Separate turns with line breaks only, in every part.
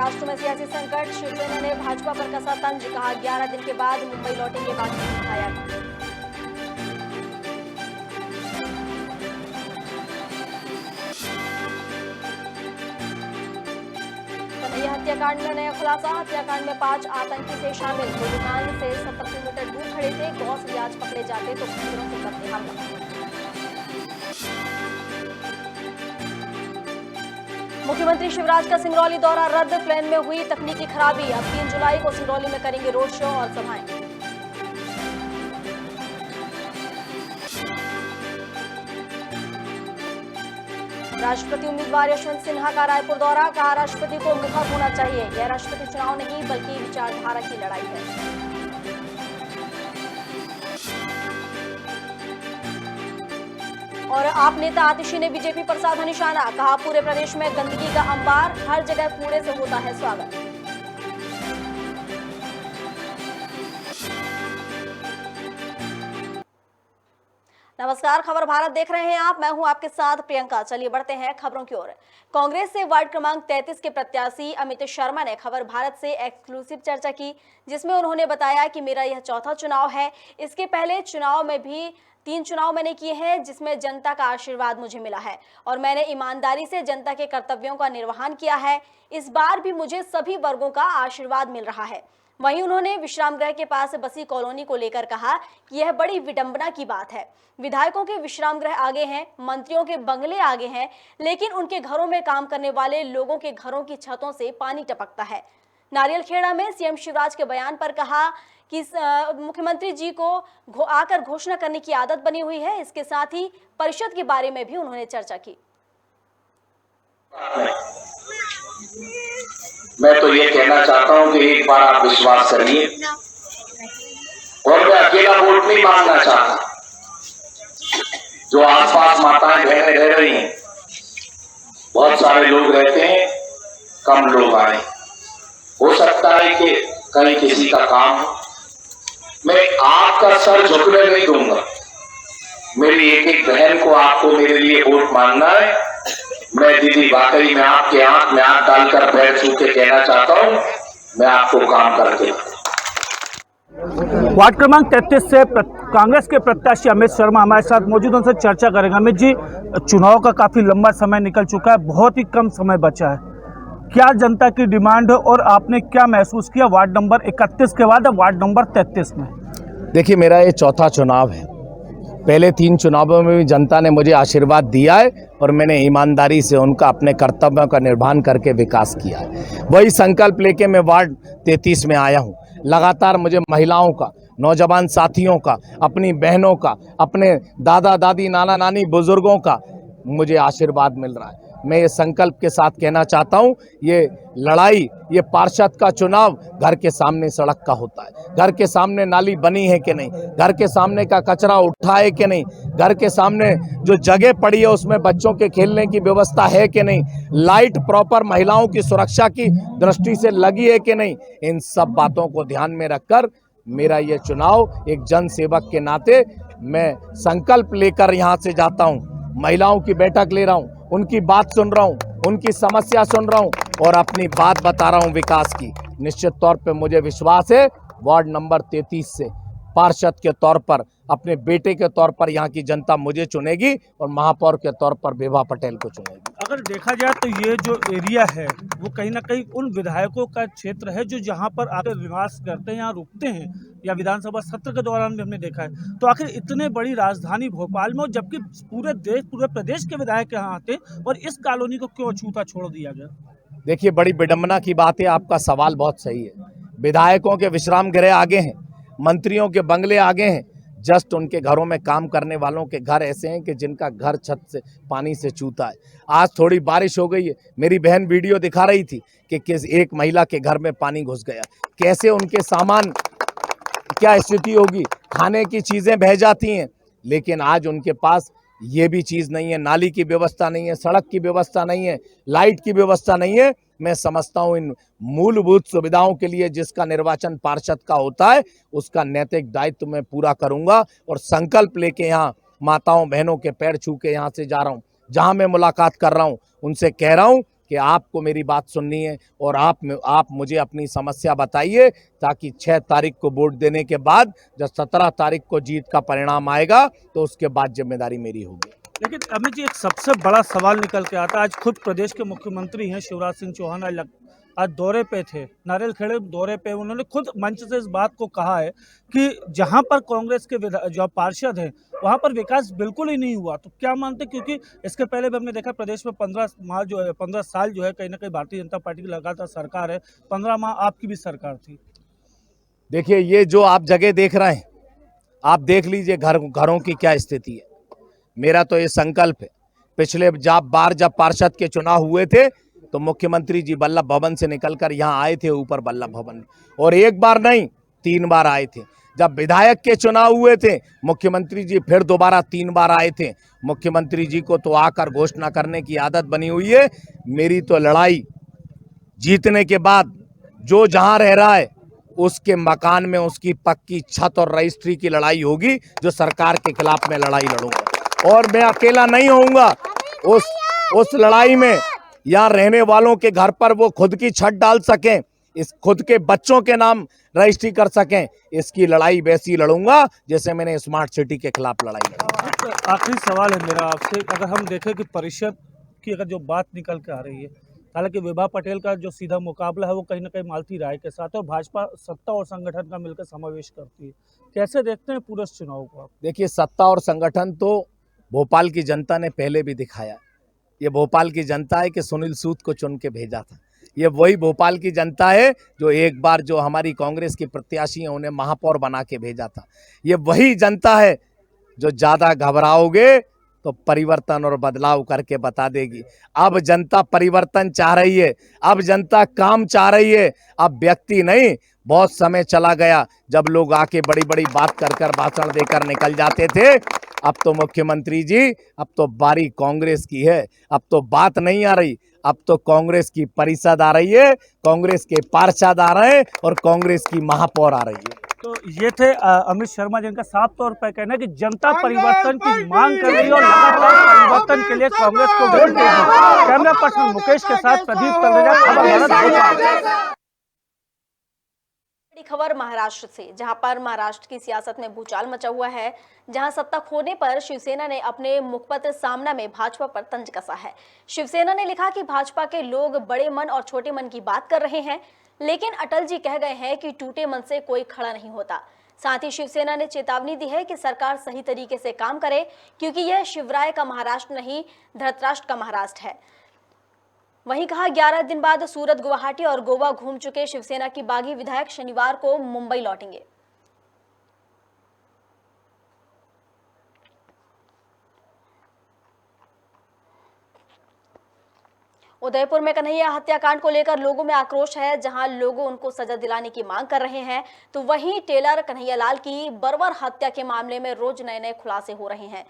महाराष्ट्र में सियासी संकट, शिवसेना ने भाजपा पर कसा तंज, कहा 11 दिन के बाद मुंबई लौटेंगे बाकी विधायक। कन्हैया हत्याकांड में नया खुलासा, हत्याकांड में 5 आतंकी थे शामिल। वो दुकान से 70 किलोमीटर दूर खड़े थे। गौ से आज पकड़े जाते तो खंजरों से करते हमला। मुख्यमंत्री शिवराज का सिंगरौली दौरा रद्द, प्लेन में हुई तकनीकी खराबी। अब 3 जुलाई को सिंगरौली में करेंगे रोड शो और सभाएं। राष्ट्रपति उम्मीदवार यशवंत सिन्हा का रायपुर दौरा, कहा राष्ट्रपति को मुखर होना चाहिए। यह राष्ट्रपति चुनाव नहीं बल्कि विचारधारा की लड़ाई है। और आप नेता आतिशी ने बीजेपी पर साधा निशाना, कहा पूरे प्रदेश में गंदगी का अंबार, हर जगह कूड़े से होता है स्वागत। नमस्कार, खबर भारत देख रहे हैं आप। मैं हूं आपके साथ प्रियंका। चलिए बढ़ते हैं खबरों की ओर। कांग्रेस से वार्ड क्रमांक 33 के प्रत्याशी अमित शर्मा ने खबर भारत से एक्सक्लूसिव चर्चा की, जिसमें उन्होंने बताया कि मेरा यह चौथा चुनाव है। इसके पहले चुनाव में भी 3 चुनाव मैंने किए हैं, जिसमें जनता का आशीर्वाद मुझे मिला है और मैंने ईमानदारी से जनता के कर्तव्यों का निर्वहन किया है। इस बार भी मुझे सभी वर्गों का आशीर्वाद मिल रहा है। वहीं उन्होंने विश्राम गृह के पास बसी कॉलोनी को लेकर कहा कि यह बड़ी विडंबना की बात है। विधायकों के विश्राम गृह आगे हैं, मंत्रियों के बंगले आगे हैं, लेकिन उनके घरों में काम करने वाले लोगों के घरों की छतों से पानी टपकता है। नारियलखेड़ा में सीएम शिवराज के बयान पर कहा कि मुख्यमंत्री जी को आकर घोषणा करने की आदत बनी हुई है। इसके साथ ही परिषद के बारे में भी उन्होंने चर्चा की।
मैं तो ये कहना चाहता हूं कि एक बार आप विश्वास करिए, और मैं अकेला वोट नहीं मांगना चाहता। जो आसपास माताएं बहनें रह रही हैं, बहुत सारे लोग रहते हैं, कम लोग आए, हो सकता है कि कहीं किसी का काम हो। मैं आपका सर झुकने नहीं दूंगा। मेरी एक एक बहन को आपको मेरे लिए वोट मांगना है। मैं दीदी वाकई में आपके आंख में आंख डालकर पैर छू के कहना चाहता हूं, मैं आपको काम करके।
वार्ड क्रमांक 33 से कांग्रेस के प्रत्याशी अमित शर्मा हमारे साथ मौजूद, उनसे चर्चा करेंगे। अमित जी, चुनाव का काफी लंबा समय निकल चुका है, बहुत ही कम समय बचा है। क्या जनता की डिमांड है और आपने क्या महसूस किया वार्ड नंबर 31 के बाद अब वार्ड नंबर 33 में?
देखिए, मेरा ये चौथा चुनाव है। पहले 3 चुनावों में भी जनता ने मुझे आशीर्वाद दिया है और मैंने ईमानदारी से उनका अपने कर्तव्यों का निर्वहन करके विकास किया है। वही संकल्प लेके मैं वार्ड 33 में आया हूँ। लगातार मुझे महिलाओं का, नौजवान साथियों का, अपनी बहनों का, अपने दादा दादी, नाना नानी, बुजुर्गों का मुझे आशीर्वाद मिल रहा है। मैं ये संकल्प के साथ कहना चाहता हूँ, ये लड़ाई, ये पार्षद का चुनाव घर के सामने सड़क का होता है। घर के सामने नाली बनी है कि नहीं, घर के सामने का कचरा उठा है कि नहीं, घर के सामने जो जगह पड़ी है उसमें बच्चों के खेलने की व्यवस्था है कि नहीं, लाइट प्रॉपर महिलाओं की सुरक्षा की दृष्टि से लगी है कि नहीं, इन सब बातों को ध्यान में रखकर मेरा ये चुनाव एक जन सेवक के नाते मैं संकल्प लेकर यहाँ से जाता हूँ। महिलाओं की बैठक ले रहा हूँ, उनकी बात सुन रहा हूँ, उनकी समस्या सुन रहा हूँ और अपनी बात बता रहा हूँ विकास की। निश्चित तौर पे मुझे विश्वास है वार्ड नंबर 33 से पार्षद के तौर पर, अपने बेटे के तौर पर यहाँ की जनता मुझे चुनेगी और महापौर के तौर पर विभा पटेल को चुनेगी।
अगर देखा जाए तो ये जो एरिया है वो कहीं ना कहीं उन विधायकों का क्षेत्र है जो जहाँ पर आकर निवास करते हैं, यहाँ रुकते हैं, या विधानसभा सत्र के दौरान भी हमने देखा है। तो आखिर इतने बड़ी राजधानी भोपाल में, और जबकि पूरे देश, पूरे प्रदेश के विधायक यहाँ आते, और इस कॉलोनी को क्यों अछूता छोड़ दिया गया?
देखिए, बड़ी विडंबना की बात है। आपका सवाल बहुत सही है। विधायकों के विश्राम गृह आगे हैं, मंत्रियों के बंगले आगे हैं, जस्ट उनके घरों में काम करने वालों के घर ऐसे हैं कि जिनका घर छत से पानी से चूता है। आज थोड़ी बारिश हो गई है, मेरी बहन वीडियो दिखा रही थी कि किस एक महिला के घर में पानी घुस गया। कैसे उनके सामान, क्या स्थिति होगी, खाने की चीज़ें बह जाती हैं। लेकिन आज उनके पास ये भी चीज़ नहीं है, नाली की व्यवस्था नहीं है, सड़क की व्यवस्था नहीं है, लाइट की व्यवस्था नहीं है। मैं समझता हूँ इन मूलभूत सुविधाओं के लिए जिसका निर्वाचन पार्षद का होता है, उसका नैतिक दायित्व मैं पूरा करूंगा और संकल्प लेके यहाँ माताओं बहनों के पैर छू के यहाँ से जा रहा हूँ। जहाँ मैं मुलाकात कर रहा हूँ उनसे कह रहा हूँ कि आपको मेरी बात सुननी है और आप मुझे अपनी समस्या बताइए, ताकि 6 तारीख को वोट देने के बाद जब 17 तारीख को जीत का परिणाम आएगा तो उसके बाद जिम्मेदारी मेरी होगी।
लेकिन अमित जी, एक सबसे बड़ा सवाल निकल के आता है। आज खुद प्रदेश के मुख्यमंत्री हैं शिवराज सिंह चौहान आज दौरे पे थे, नारियल खेड़े दौरे पे। उन्होंने खुद मंच से इस बात को कहा है कि जहां पर कांग्रेस के जो पार्षद हैं वहां पर विकास बिल्कुल ही नहीं हुआ। तो क्या मानते, क्योंकि इसके पहले भी हमने देखा प्रदेश में 15 साल जो है कहीं ना कहीं भारतीय जनता पार्टी की लगातार सरकार है, 15 माह आपकी भी सरकार थी।
देखिए, ये जो आप जगह देख रहे हैं, आप देख लीजिए घरों की क्या स्थिति है। मेरा तो ये संकल्प है, पिछले बार जब पार्षद के चुनाव हुए थे तो मुख्यमंत्री जी वल्लभ भवन से निकलकर यहाँ आए थे ऊपर वल्लभ भवन, और एक बार नहीं 3 बार आए थे। जब विधायक के चुनाव हुए थे मुख्यमंत्री जी फिर दोबारा 3 बार आए थे। मुख्यमंत्री जी को तो आकर घोषणा करने की आदत बनी हुई है। मेरी तो लड़ाई जीतने के बाद जो जहाँ रह रहा है उसके मकान में उसकी पक्की छत और रजिस्ट्री की लड़ाई होगी, जो सरकार के खिलाफ मैं लड़ाई लड़ूंगा। और मैं अकेला नहीं होऊंगा उस लड़ाई में। यहाँ रहने वालों के घर पर वो खुद की छत डाल सकें, इस खुद के बच्चों के नाम रजिस्ट्री कर सकें, इसकी लड़ाई वैसी लड़ूंगा जैसे मैंने स्मार्ट सिटी के खिलाफ लड़ाई लड़ी।
आखिरी सवाल है मेरा आपसे, अगर हम देखें कि परिषद की अगर जो बात निकल के आ रही है, हालांकि विभा पटेल का जो सीधा मुकाबला है वो कहीं ना कहीं मालती राय के साथ, और भाजपा सत्ता और संगठन का मिलकर समावेश करती है, कैसे देखते हैं पूरे चुनाव को आप?
देखिए, सत्ता और संगठन तो भोपाल की जनता ने पहले भी दिखाया। ये भोपाल की जनता है कि सुनील सूद को चुन के भेजा था। ये वही भोपाल की जनता है जो एक बार जो हमारी कांग्रेस की प्रत्याशी है उन्हें महापौर बना के भेजा था। ये वही जनता है जो ज़्यादा घबराओगे तो परिवर्तन और बदलाव करके बता देगी। अब जनता परिवर्तन चाह रही है, अब जनता काम चाह रही है, अब व्यक्ति नहीं। बहुत समय चला गया जब लोग आके बड़ी बड़ी बात कर भाषण देकर निकल जाते थे। अब तो मुख्यमंत्री जी, अब तो बारी कांग्रेस की है। अब तो बात नहीं आ रही, अब तो कांग्रेस की परिषद आ रही है, कांग्रेस के पार्षद आ रहे हैं और कांग्रेस की महापौर आ रही है।
तो ये थे अमित शर्मा, जिनका साफ तौर पर कहना है कि जनता परिवर्तन की मांग कर रही है और लगातार परिवर्तन के लिए कांग्रेस को वोट देगी। कैमरा पर्सन मुकेश के साथ प्रदीप तलरेजा, खबर भारत।
बड़ी खबर महाराष्ट्र से, जहां पर महाराष्ट्र की सियासत में भूचाल मचा हुआ है, जहां सत्ता खोने पर शिवसेना ने अपने मुखपत्र सामना में भाजपा पर तंज कसा है। शिवसेना ने लिखा कि भाजपा के लोग बड़े मन और छोटे मन की बात कर रहे हैं, लेकिन अटल जी कह गए हैं कि टूटे मन से कोई खड़ा नहीं होता। साथ ही शिवसेना ने चेतावनी दी है कि सरकार सही तरीके से काम करे, क्योंकि यह शिवराय का महाराष्ट्र नहीं, धृतराष्ट्र का महाराष्ट्र है। वहीं कहा, 11 दिन बाद सूरत, गुवाहाटी और गोवा घूम चुके शिवसेना की बागी विधायक शनिवार को मुंबई लौटेंगे। उदयपुर में कन्हैया हत्याकांड को लेकर लोगों में आक्रोश है। जहां लोगों उनको सजा दिलाने की मांग कर रहे हैं, तो वहीं टेलर कन्हैयालाल की बर्बर हत्या के मामले में रोज नए नए खुलासे हो रहे हैं।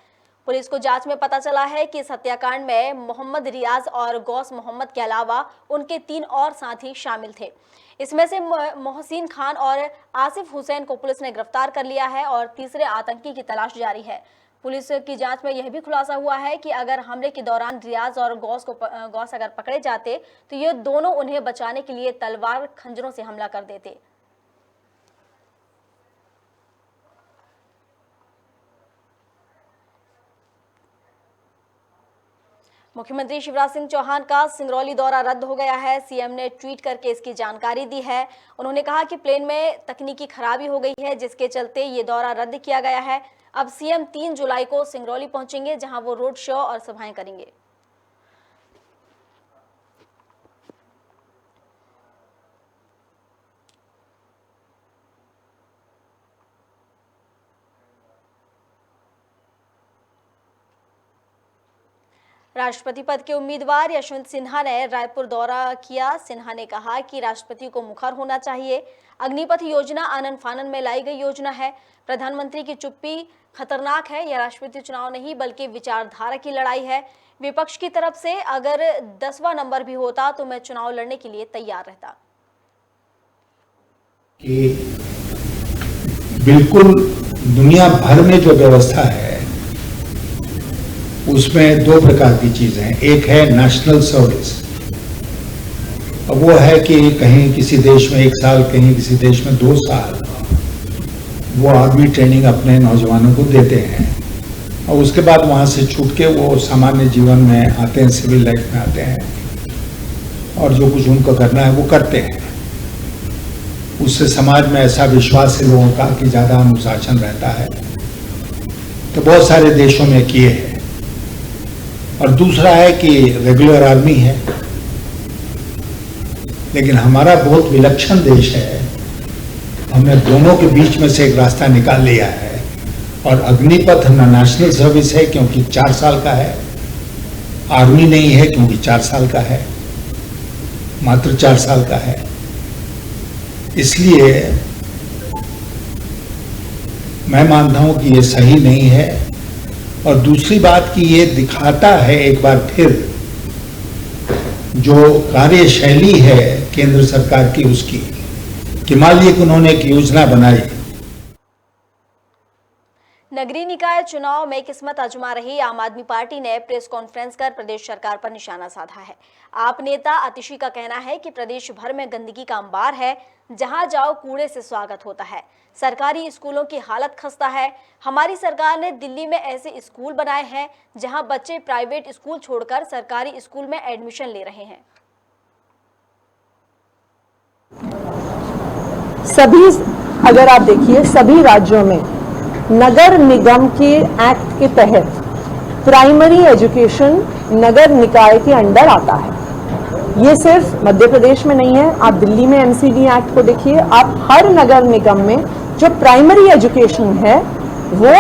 पुलिस को जांच में पता चला है कि इस हत्याकांड में मोहम्मद रियाज और गौस मोहम्मद के अलावा उनके 3 और साथी शामिल थे। इसमें से मोहसिन खान और आसिफ हुसैन को पुलिस ने गिरफ्तार कर लिया है और तीसरे आतंकी की तलाश जारी है। पुलिस की जांच में यह भी खुलासा हुआ है कि अगर हमले के दौरान रियाज और गौस अगर पकड़े जाते तो ये दोनों उन्हें बचाने के लिए तलवार खंजरों से हमला कर देते। मुख्यमंत्री शिवराज सिंह चौहान का सिंगरौली दौरा रद्द हो गया है। सीएम ने ट्वीट करके इसकी जानकारी दी है। उन्होंने कहा कि प्लेन में तकनीकी खराबी हो गई है, जिसके चलते ये दौरा रद्द किया गया है। अब सीएम 3 जुलाई को सिंगरौली पहुंचेंगे, जहां वो रोड शो और सभाएं करेंगे। राष्ट्रपति पद के उम्मीदवार यशवंत सिन्हा ने रायपुर दौरा किया। सिन्हा ने कहा कि राष्ट्रपति को मुखर होना चाहिए। अग्निपथ योजना आनन फानन में लाई गई योजना है। प्रधानमंत्री की चुप्पी खतरनाक है। यह राष्ट्रपति चुनाव नहीं बल्कि विचारधारा की लड़ाई है। विपक्ष की तरफ से अगर 10वां नंबर भी होता तो मैं चुनाव लड़ने के लिए तैयार रहता।
कि बिल्कुल दुनिया भर में जो व्यवस्था है उसमें 2 प्रकार की चीजें हैं। एक है नेशनल सर्विस अब वो है कि कहीं किसी देश में 1 साल, कहीं किसी देश में 2 साल वो आर्मी ट्रेनिंग अपने नौजवानों को देते हैं और उसके बाद वहाँ से छूट के वो सामान्य जीवन में आते हैं, सिविल लाइफ में आते हैं और जो कुछ उनको करना है वो करते हैं। उससे समाज में ऐसा विश्वास है लोगों का कि ज़्यादा अनुशासन रहता है, तो बहुत सारे देशों में किए हैं। और दूसरा है कि रेगुलर आर्मी है, लेकिन हमारा बहुत विलक्षण देश है, हमने दोनों के बीच में से एक रास्ता निकाल लिया है। और अग्निपथ न नेशनल सर्विस है क्योंकि 4 साल का है, आर्मी नहीं है क्योंकि 4 साल का है, मात्र 4 साल का है। इसलिए मैं मानता हूं कि ये सही नहीं है। और दूसरी बात कि ये दिखाता है एक बार फिर जो कार्यशैली है केंद्र सरकार की, उसकी कि मान लीजिए कि उन्होंने एक योजना बनाई।
नगरीय निकाय चुनाव में किस्मत आजमा रही आम आदमी पार्टी ने प्रेस कॉन्फ्रेंस कर प्रदेश सरकार पर निशाना साधा है। आप नेता अतिशी का कहना है कि प्रदेश भर में गंदगी का अंबार है, जहां जाओ कूड़े से स्वागत होता है। सरकारी स्कूलों की हालत खस्ता है। हमारी सरकार ने दिल्ली में ऐसे स्कूल बनाए हैं जहां बच्चे प्राइवेट स्कूल छोड़कर सरकारी स्कूल में एडमिशन ले रहे हैं।
सभी, अगर आप देखिए, सभी राज्यों में नगर निगम के एक्ट के तहत प्राइमरी एजुकेशन नगर निकाय के अंडर आता है। ये सिर्फ मध्य प्रदेश में नहीं है, आप दिल्ली में एमसीडी एक्ट को देखिए, आप हर नगर निगम में जो प्राइमरी एजुकेशन है वो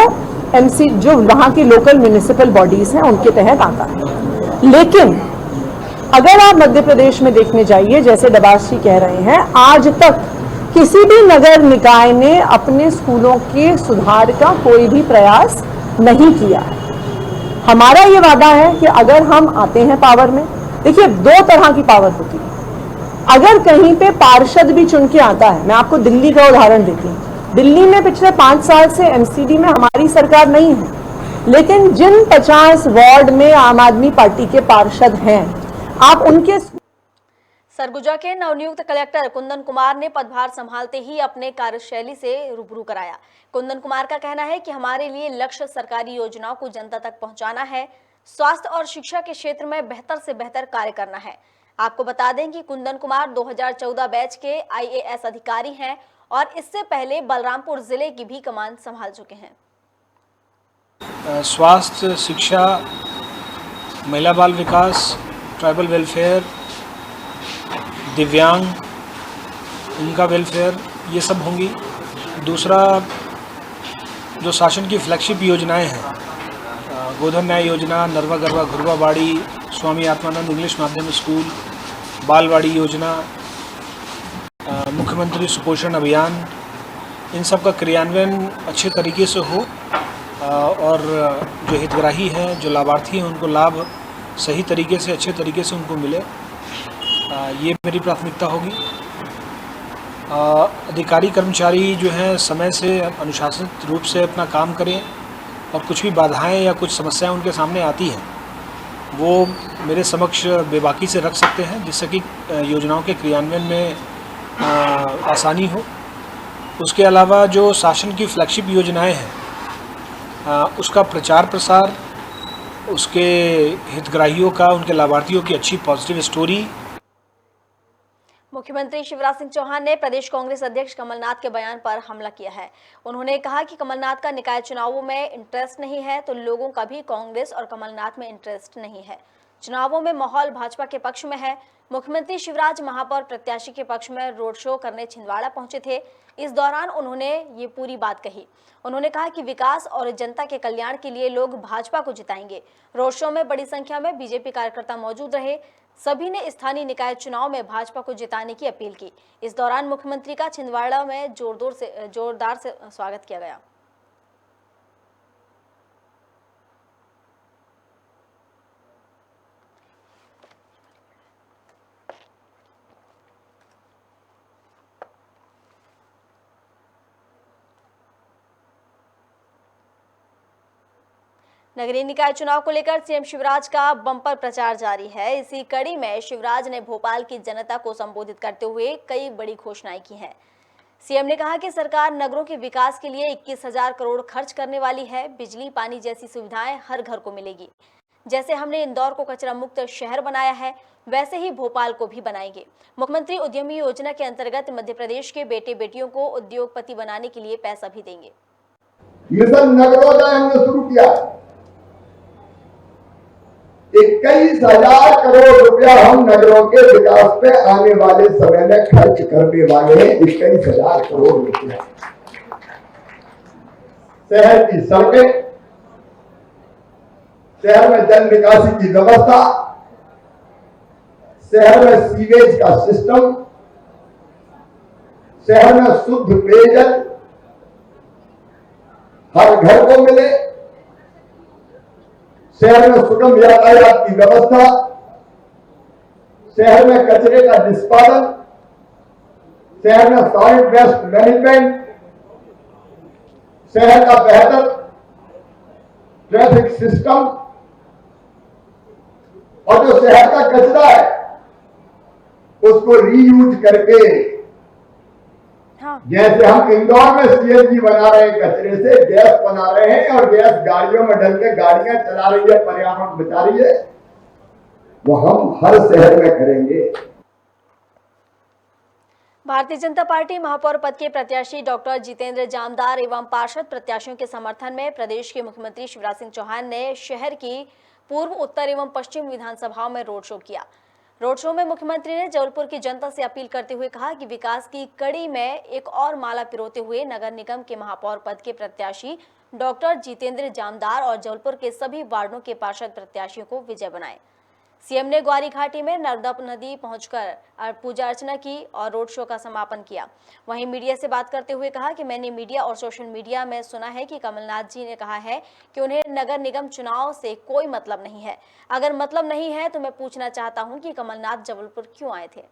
जो वहाँ की लोकल म्युनिसिपल बॉडीज हैं उनके तहत आता है। लेकिन अगर आप मध्य प्रदेश में देखने जाइए, जैसे दबाश जी कह रहे हैं, आज तक किसी भी नगर निकाय ने अपने स्कूलों के सुधार का कोई भी प्रयास नहीं किया है। हमारा ये वादा है कि अगर हम आते हैं पावर में, देखिए 2 तरह की पावर होती है। अगर कहीं पे पार्षद भी चुन के आता है, मैं आपको दिल्ली का उदाहरण देती हूँ। दिल्ली में पिछले 5 साल से एमसीडी में हमारी सरकार नहीं है, लेकिन जिन 50 वार्ड में आम आदमी पार्टी के पार्षद हैं, आप उनके
सरगुजा के नवनियुक्त कलेक्टर कुंदन कुमार ने पदभार संभालते ही अपने कार्यशैली से रूबरू कराया। कुंदन कुमार का कहना है कि हमारे लिए लक्ष्य सरकारी योजनाओं को जनता तक पहुंचाना है, स्वास्थ्य और शिक्षा के क्षेत्र में बेहतर से बेहतर कार्य करना है। आपको बता दें कि कुंदन कुमार 2014 बैच के आईएएस अधिकारी हैं और इससे पहले बलरामपुर जिले की भी कमान संभाल चुके हैं।
स्वास्थ्य, शिक्षा, महिला बाल विकास, ट्राइबल वेलफेयर, दिव्यांग, उनका वेलफेयर, ये सब होंगी। दूसरा, जो शासन की फ्लैगशिप योजनाएं हैं, गोधन न्याय योजना, नरवा गरवा घुरवा बाड़ी, स्वामी आत्मानंद इंग्लिश माध्यम स्कूल, बालवाड़ी योजना, मुख्यमंत्री सुपोषण अभियान, इन सब का क्रियान्वयन अच्छे तरीके से हो और जो हितग्राही हैं, जो लाभार्थी हैं, उनको लाभ सही तरीके से, अच्छे तरीके से उनको मिले, ये मेरी प्राथमिकता होगी। अधिकारी कर्मचारी जो हैं समय से अनुशासित रूप से अपना काम करें और कुछ भी बाधाएं या कुछ समस्याएं उनके सामने आती हैं वो मेरे समक्ष बेबाकी से रख सकते हैं, जिससे कि योजनाओं के क्रियान्वयन में आसानी हो। उसके अलावा जो शासन की फ्लैगशिप योजनाएं हैं उसका प्रचार प्रसार, उसके हितग्राहियों का, उनके लाभार्थियों की अच्छी पॉजिटिव स्टोरी।
मुख्यमंत्री शिवराज सिंह चौहान ने प्रदेश कांग्रेस अध्यक्ष कमलनाथ के बयान पर हमला किया है। उन्होंने कहा कि कमलनाथ का निकाय चुनावों में इंटरेस्ट नहीं है, तो लोगों का भी कांग्रेस और कमलनाथ में इंटरेस्ट नहीं है। चुनावों में माहौल भाजपा के पक्ष में है। मुख्यमंत्री शिवराज महापौर प्रत्याशी के पक्ष में रोड शो करने छिंदवाड़ा पहुंचे थे। इस दौरान उन्होंने ये पूरी बात कही। उन्होंने कहा कि विकास और जनता के कल्याण के लिए लोग भाजपा को जिताएंगे। रोड शो में बड़ी संख्या में बीजेपी कार्यकर्ता मौजूद रहे। सभी ने स्थानीय निकाय चुनाव में भाजपा को जिताने की अपील की। इस दौरान मुख्यमंत्री का छिंदवाड़ा में जोरदार से स्वागत किया गया। नगरीय निकाय चुनाव को लेकर सीएम शिवराज का बम्पर प्रचार जारी है। इसी कड़ी में शिवराज ने भोपाल की जनता को संबोधित करते हुए कई बड़ी घोषणाएं की हैं। सीएम ने कहा कि सरकार नगरों के विकास के लिए 21,000 करोड़ खर्च करने वाली है। बिजली पानी जैसी सुविधाएं हर घर को मिलेगी। जैसे हमने इंदौर को कचरा मुक्त शहर बनाया है, वैसे ही भोपाल को भी बनाएंगे। मुख्यमंत्री उद्यमी योजना के अंतर्गत मध्य प्रदेश के बेटे बेटियों को उद्योगपति बनाने के लिए पैसा भी देंगे।
मिशन नगरोदय हमने शुरू किया। 21,000 करोड़ रुपया हम नगरों के विकास पे आने वाले समय में खर्च करने वाले हैं। 21,000 करोड़ रुपया। शहर की सड़कें, शहर में जल निकासी की व्यवस्था, शहर में सीवेज का सिस्टम, शहर में शुद्ध पेयजल हर घर को मिले, शहर में सुगम यातायात की व्यवस्था, शहर में कचरे का निष्पादन, शहर में सॉलिड वेस्ट मैनेजमेंट, शहर का बेहतर ट्रैफिक सिस्टम और जो शहर का कचरा है उसको रीयूज करके, जैसे हम इंदौर में सीएनजी बना रहे हैं, कचरे से गैस बना रहे हैं और गैस गाड़ियों में डल के गाड़ियां चला रही है, पर्यावरण बचा रही है, वो हम हर शहर में करेंगे।
भारतीय जनता पार्टी महापौर पद के प्रत्याशी डॉक्टर जितेंद्र जामदार एवं पार्षद प्रत्याशियों के समर्थन में प्रदेश के मुख्यमंत्री शिवराज सिंह चौहान ने शहर की पूर्व, उत्तर एवं पश्चिम विधानसभाओं में रोड शो किया। रोड शो में मुख्यमंत्री ने जबलपुर की जनता से अपील करते हुए कहा कि विकास की कड़ी में एक और माला पिरोते हुए नगर निगम के महापौर पद के प्रत्याशी डॉक्टर जितेंद्र जामदार और जबलपुर के सभी वार्डों के पार्षद प्रत्याशियों को विजय बनाएं। सीएम ने ग्वारी घाटी में नर्मदा नदी पहुंचकर पूजा अर्चना की और रोड शो का समापन किया। वहीं मीडिया से बात करते हुए कहा कि मैंने मीडिया और सोशल मीडिया में सुना है कि कमलनाथ जी ने कहा है कि उन्हें नगर निगम चुनाव से कोई मतलब नहीं है। अगर मतलब नहीं है तो मैं पूछना चाहता हूं कि कमलनाथ जबलपुर क्यों आए थे।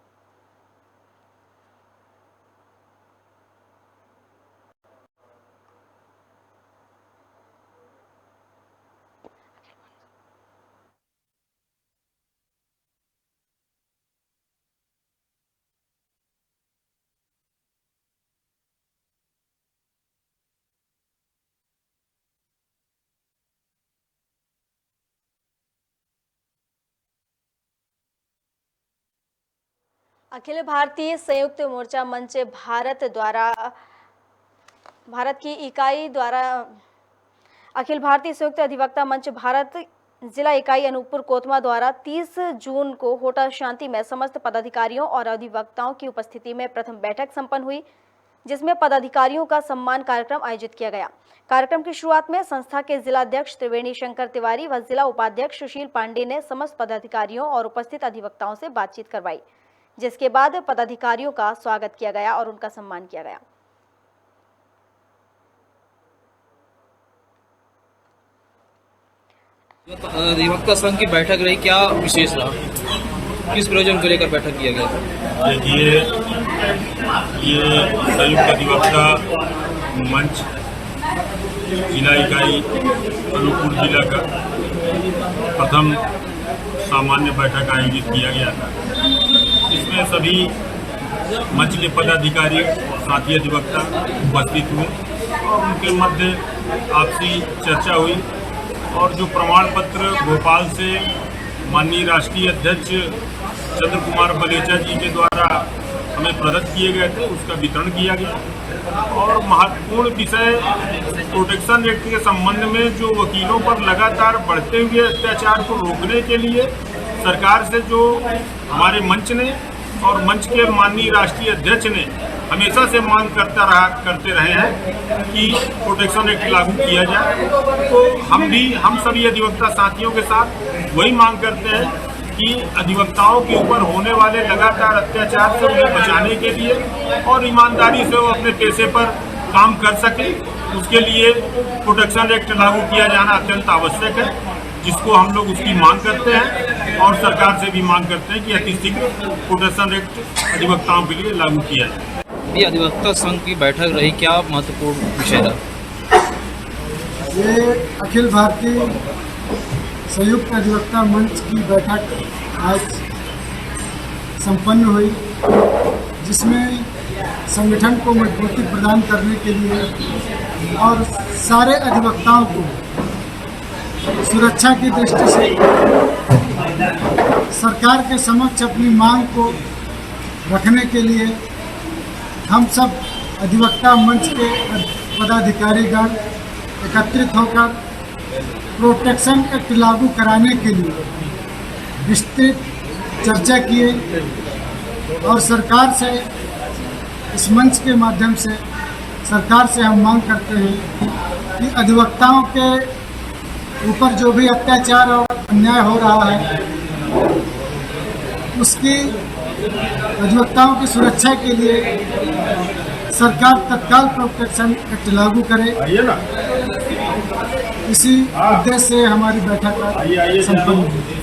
अखिल भारतीय संयुक्त मोर्चा मंच भारत की इकाई द्वारा अखिल भारतीय संयुक्त अधिवक्ता मंच भारत जिला इकाई अनूपपुर कोतमा द्वारा 30 जून को होटल शांति में समस्त पदाधिकारियों और अधिवक्ताओं की उपस्थिति में प्रथम बैठक संपन्न हुई, जिसमें पदाधिकारियों का सम्मान कार्यक्रम आयोजित किया गया। कार्यक्रम की शुरुआत में संस्था के जिला अध्यक्ष त्रिवेणी शंकर तिवारी व जिला उपाध्यक्ष सुशील पांडे ने समस्त पदाधिकारियों और उपस्थित अधिवक्ताओं से बातचीत करवाई, जिसके बाद पदाधिकारियों का स्वागत किया गया और उनका सम्मान किया गया।
अधिवक्ता संघ की बैठक रही, क्या विशेष रहा, किस प्रयोजन को लेकर बैठक किया गया?
ये संयुक्त अधिवक्ता मंच जिला इकाई अनूपपुर जिला का प्रथम सामान्य बैठक आयोजित किया गया था। इसमें सभी मंच के पदाधिकारी और साथी अधिवक्ता उपस्थित हुए और उनके मध्य आपसी चर्चा हुई और जो प्रमाण पत्र भोपाल से माननीय राष्ट्रीय अध्यक्ष चंद्र कुमार बलेचा जी के द्वारा हमें प्रदत्त किए गए थे, उसका वितरण किया गया। और महत्वपूर्ण विषय प्रोटेक्शन एक्ट के संबंध में जो वकीलों पर लगातार बढ़ते हुए अत्याचार को रोकने के लिए सरकार से जो हमारे मंच ने और मंच के माननीय राष्ट्रीय अध्यक्ष ने हमेशा से मांग करते रहे हैं कि प्रोटेक्शन एक्ट लागू किया जाए, तो हम सभी अधिवक्ता साथियों के साथ वही मांग करते हैं कि अधिवक्ताओं के ऊपर होने वाले लगातार अत्याचार से उन्हें बचाने के लिए और ईमानदारी से वो अपने पैसे पर काम कर सके, उसके लिए प्रोटेक्शन एक्ट लागू किया जाना अत्यंत आवश्यक है, जिसको हम लोग उसकी मांग करते हैं और सरकार से भी मांग करते हैं कि अतिशीघ्र प्रोटेक्शन एक्ट अधिवक्ताओं के लिए लागू किया जाए।
ये अधिवक्ता संघ की बैठक रही, क्या महत्वपूर्ण विषय रहा?
ये अखिल भारतीय संयुक्त अधिवक्ता मंच की बैठक आज संपन्न हुई, जिसमें संगठन को मजबूती प्रदान करने के लिए और सारे अधिवक्ताओं को सुरक्षा की दृष्टि से सरकार के समक्ष अपनी मांग को रखने के लिए हम सब अधिवक्ता मंच के पदाधिकारीगण एकत्रित होकर प्रोटेक्शन एक्ट लागू कराने के लिए विस्तृत चर्चा किए और सरकार से इस मंच के माध्यम से सरकार से हम मांग करते हैं कि अधिवक्ताओं के ऊपर जो भी अत्याचार और अन्याय हो रहा है उसकी अधिवक्ताओं की सुरक्षा के लिए सरकार तत्काल प्रोटेक्शन एक्ट लागू करे। इसी उद्देश्य से हमारी बैठक संपन्न हुई।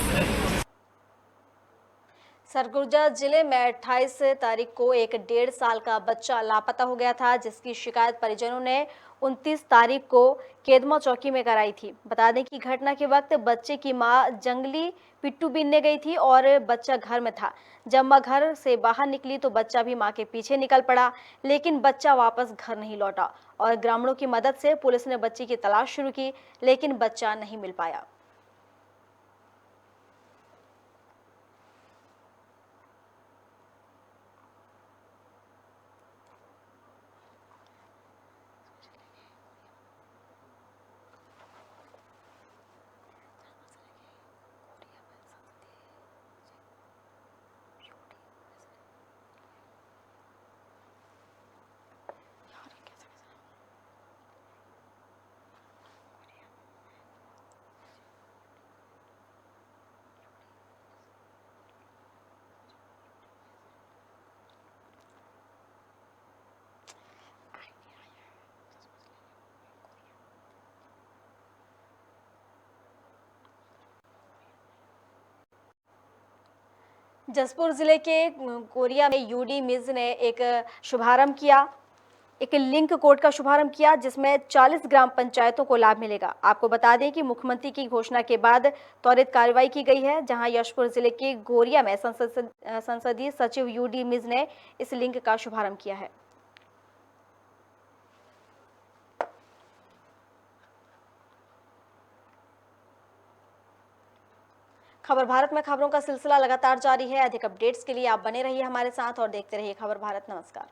सरगुजा जिले में 28 तारीख को एक 1.5 साल का बच्चा लापता हो गया था, जिसकी शिकायत परिजनों ने 29 तारीख को केदमा चौकी में कराई थी। बता दें कि घटना के वक्त बच्चे की मां जंगली पिट्ठू बीनने गई थी और बच्चा घर में था। जब मां घर से बाहर निकली तो बच्चा भी मां के पीछे निकल पड़ा, लेकिन बच्चा वापस घर नहीं लौटा और ग्रामीणों की मदद से पुलिस ने बच्ची की तलाश शुरू की, लेकिन बच्चा नहीं मिल पाया। जसपुर जिले के कोरिया में यूडी मिज ने एक शुभारंभ किया, एक लिंक कोड का शुभारंभ किया, जिसमें 40 ग्राम पंचायतों को लाभ मिलेगा। आपको बता दें कि मुख्यमंत्री की घोषणा के बाद त्वरित कार्रवाई की गई है, जहां यशपुर जिले के गोरिया में संसदीय सचिव यूडी मिज ने इस लिंक का शुभारंभ किया है। खबर भारत में खबरों का सिलसिला लगातार जारी है। अधिक अपडेट्स के लिए आप बने रहिए हमारे साथ और देखते रहिए खबर भारत। नमस्कार।